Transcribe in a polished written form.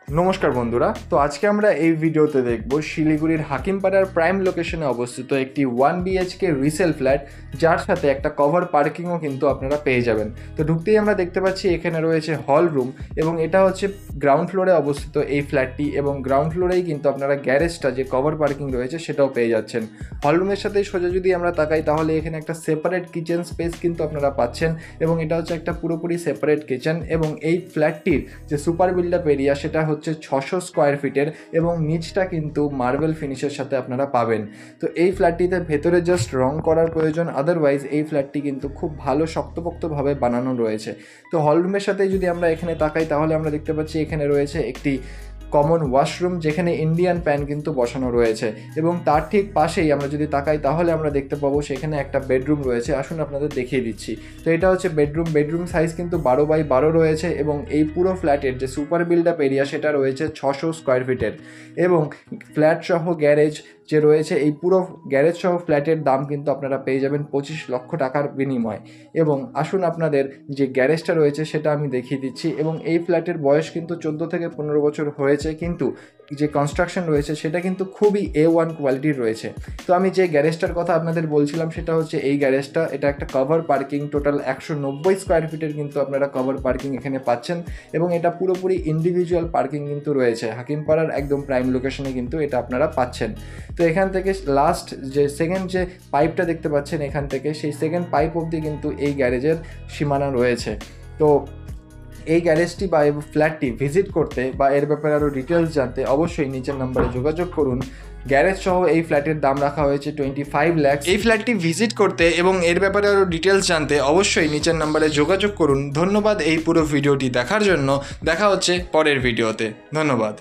নমস্কার বন্ধুরা, তো আজকে আমরা এই ভিডিওতে দেখব শিলিগুড়ির হাকিমপাড়ার প্রাইম লোকেশনে অবস্থিত একটি 1 BHK রিসেল ফ্ল্যাট, যার সাথে একটা কভার পার্কিংও কিন্তু আপনারা পেয়ে যাবেন। তো ঢুকতেই আমরা দেখতে পাচ্ছি এখানে রয়েছে হল রুম, এবং এটা হচ্ছে গ্রাউন্ড ফ্লোরে অবস্থিত এই ফ্ল্যাটটি, এবং গ্রাউন্ড ফ্লোরেই কিন্তু আপনারা গ্যারেজটা যে কভার পার্কিং রয়েছে সেটাও পেয়ে যাচ্ছেন। হল রুমের সাথে সোজা যদি আমরা তাকাই তাহলে এখানে একটা সেপারেট কিচেন স্পেস কিন্তু আপনারা পাচ্ছেন, এবং এটা হচ্ছে একটা পুরোপুরি সেপারেট কিচেন। এবং এই ফ্ল্যাটটির যে সুপার বিল্ড আপ এরিয়া সেটা হচ্ছে 600 স্কোয়ার ফিটের, এবং নিচটা কিন্তু মার্বেল ফিনিশের সাথে আপনারা পাবেন। তো এই ফ্ল্যাটটিতে ভেতরে জাস্ট রং করার প্রয়োজন, আদারওয়াইজ এই ফ্ল্যাটটি কিন্তু খুব ভালো শক্তপোক্তভাবে বানানো রয়েছে। তো হল রুমের সাথে যদি আমরা এখানে তাকাই তাহলে আমরা দেখতে পাচ্ছি এখানে রয়েছে একটি কমন ওয়াশরুম, যেখানে ইন্ডিয়ান প্যান কিন্তু বসানো রয়েছে, এবং তার ঠিক পাশেই আমরা যদি তাকাই তাহলে আমরা দেখতে পাবো সেখানে একটা বেডরুম রয়েছে। আসুন আপনাদের দেখিয়ে দিচ্ছি। তো এটা হচ্ছে বেডরুম সাইজ কিন্তু 12x12 রয়েছে, এবং এই পুরো ফ্ল্যাটের যে সুপার বিল্ড আপ এরিয়া সেটা রয়েছে 600 স্কোয়ার ফিটের, এবং ফ্ল্যাট সহ গ্যারেজ যে রয়েছে, এই পুরো গ্যারেজ সহ ফ্ল্যাটের দাম কিন্তু আপনারা পেয়ে যাবেন 25 লক্ষ টাকার বিনিময়। এবং আসুন আপনাদের যে গ্যারেজটা রয়েছে সেটা আমি দেখিয়ে দিচ্ছি। এবং এই ফ্ল্যাটের বয়স কিন্তু 14 থেকে 15 বছর হয়েছে, কিন্তু যে কনস্ট্রাকশন রয়েছে সেটা কিন্তু খুবই A1 কোয়ালিটির রয়েছে। তো আমি যে গ্যারেজটার কথা আপনাদের বলছিলাম সেটা হচ্ছে এই গ্যারেজটা। এটা একটা কভার পার্কিং, টোটাল 190 স্কোয়ার ফিটের কিন্তু আপনারা কভার পার্কিং এখানে পাচ্ছেন, এবং এটা পুরোপুরি ইন্ডিভিজুয়াল পার্কিং কিন্তু রয়েছে। হাকিমপাড়ার একদম প্রাইম লোকেশনে কিন্তু এটা আপনারা পাচ্ছেন। তো এখান থেকে লাস্ট যে সেকেন্ড যে পাইপটা দেখতে পাচ্ছেন এখান থেকে, সেই সেকেন্ড পাইপ অবধি কিন্তু এই গ্যারেজের সীমানা রয়েছে। তো এই গ্যারেজটি বা এই ফ্ল্যাটটি ভিজিট করতে বা এর ব্যাপারে আরও ডিটেলস জানতে অবশ্যই নিচের নম্বরে যোগাযোগ করুন। গ্যারেজ সহ এই ফ্ল্যাটের দাম রাখা হয়েছে 25 লাখ। এই ফ্ল্যাটটি ভিজিট করতে এবং এর ব্যাপারে আরও ডিটেলস জানতে অবশ্যই নিচের নম্বরে যোগাযোগ করুন। ধন্যবাদ এই পুরো ভিডিওটি দেখার জন্য। দেখা হচ্ছে পরের ভিডিওতে। ধন্যবাদ।